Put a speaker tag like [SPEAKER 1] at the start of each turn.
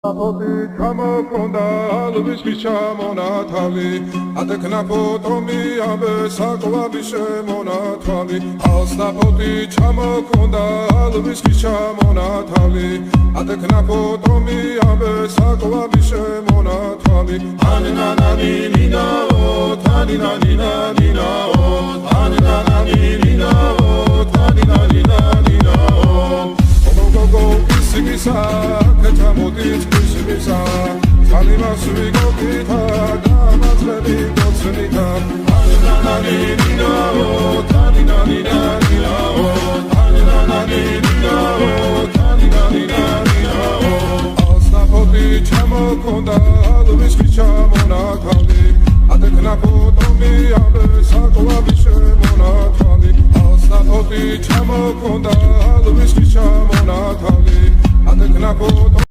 [SPEAKER 1] Oti ჩამოქონდა ალვისის ჩამონათალი ატეკნა ფოტომი ამბე საკლავი შემონათვალი ალსნაფოთი ჩამოქონდა ალვისის ჩამონათალი ატეკნა ფოტომი ამბე საკლავი შემონათვალი ანინანანინინაო თანინანინანინაო ანინანანინინაო თანინანინანინაო გოგო ისიმისა კეთამოდით ისიმისა წალიმას ვიგოქითა გამაძლები გოცნითა ანინანანინინაო თანინანინანინაო ანინანანინინაო თანინანინანინაო ალსნაფოთი ჩამოქონდა ალვისის ჩამონათვალი ატეკნა ფოტომი ამბე საკლავი შემონათვალი ალსნაფოთი ჩამოქონდა ალვისის ჩამონათვალი ატეკნა ფოტომი